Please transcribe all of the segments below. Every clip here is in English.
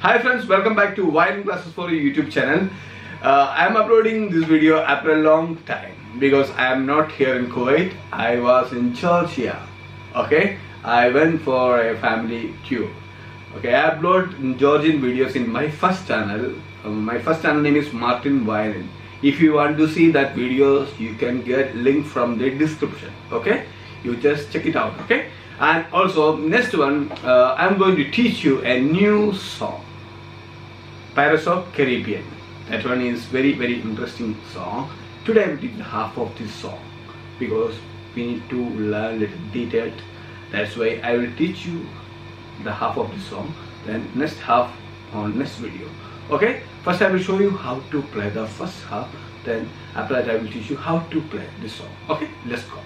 Hi friends, welcome back to Violin Classes for You YouTube channel. I am uploading this video after a long time because I am not here in Kuwait. I was in Georgia. Okay, I went for a family tour. Okay, I upload Georgian videos in my first channel. My first channel name is Martin Violin. If you want to see that videos, you can get link from the description. Okay, you just check it out. Okay, and also next one, I'm going to teach you a new song, Pirates of Caribbean. That one is very interesting song. Today I will teach half of this song because we need to learn little detailed. That's why I will teach you the half of this song, then next half on next video. Okay, first I will show you how to play the first half, then after that I will teach you how to play this song. Okay, let's go.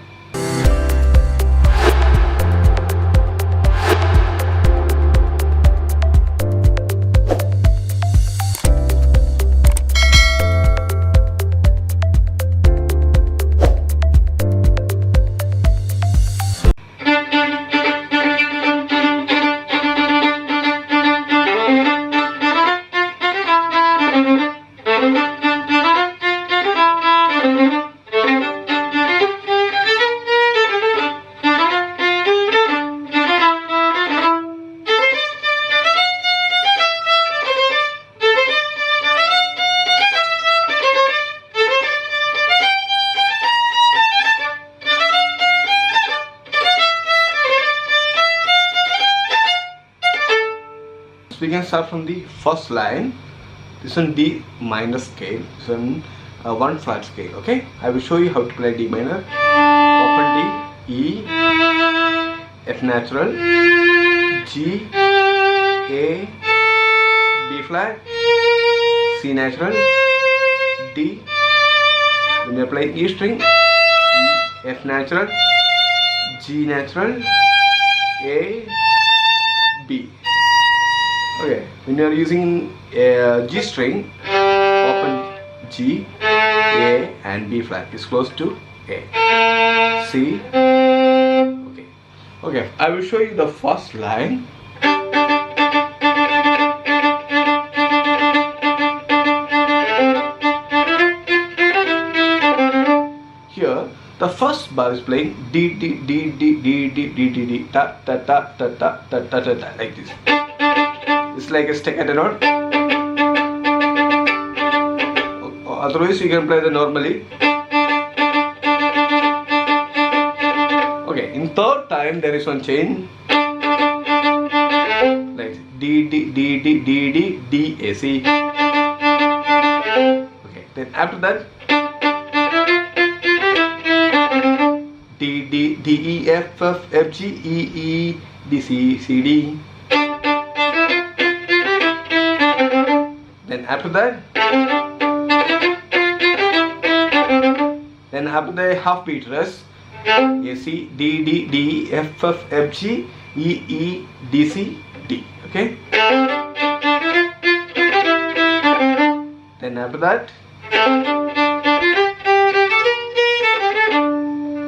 We can start from the first line. This one D minor scale, this one 1 flat scale. Okay, I will show you how to play D minor. Open D, E, F natural, G, A, B flat, C natural, D. When you are playing E string, F natural, G natural, A, B. Okay, when you are using G string, open G, A and B flat is close to A, C. Okay, I will show you the first line. Here, the first bar is playing D, D, D, D, D, D, D, D, D, ta, ta, ta, ta, ta, ta, ta, ta, ta, like this. It's like a staccato note. Otherwise, you can play the normally. Okay, in third time there is one chain. Like D D D D D D D A C. Okay, then after that D D D E F F F G E E D C C D. Then after that, the half beat rest, A C D D D F F F G E E D C D. Okay. Then after that,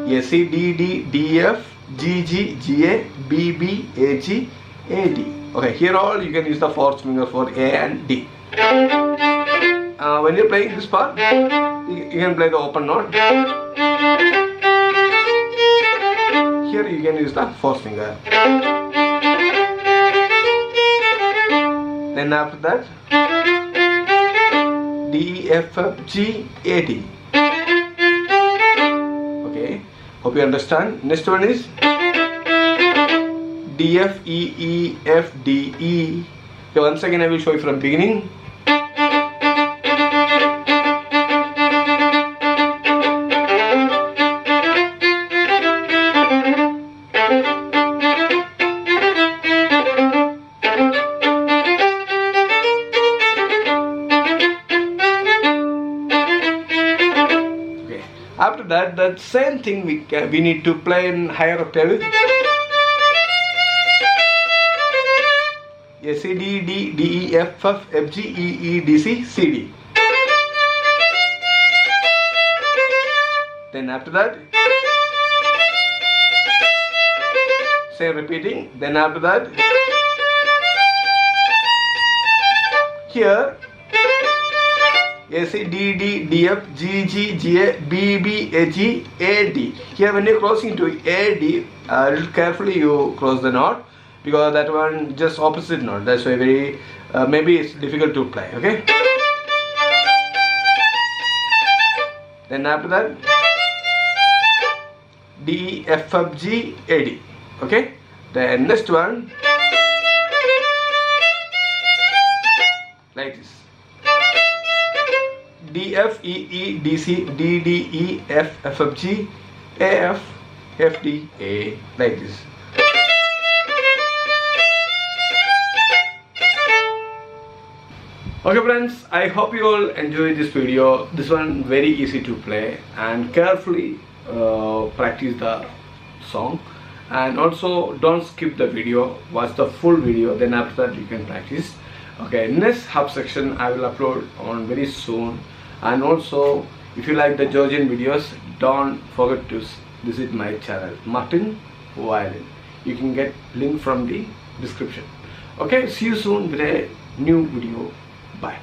A C D D D F G G G A B B A G A D. Okay, here all you can use the fourth finger for A and D. When you're playing this part, you can play the open note. Here you can use the fourth finger. Then after that, D, E, F, F, G, A, D. Okay, hope you understand. Next one is D, F, E, E, F, D, E. Okay, once again I will show you from beginning. After that same thing we need to play in higher octave. A C D D D E F F F G E E D C C D. Then after that, same repeating. Then after that, here A C D D D F G G G A B B A G A D. Here when you're crossing to A D, little carefully you cross the note, because that one just opposite note. That's why very maybe it's difficult to play. Okay. Then after that D E F F G A D. Okay. Then next one like this. D F E E D C D D E F F F G A F F D A, like this. Okay friends, I hope you all enjoyed this video. This one very easy to play, and carefully practice the song, and also don't skip the video, watch the full video, then after that you can practice. Okay, next harp section I will upload on very soon. And also, if you like the Georgian videos, don't forget to visit my channel Martin Violin. You can get link from the description. Okay, see you soon with a new video. Bye.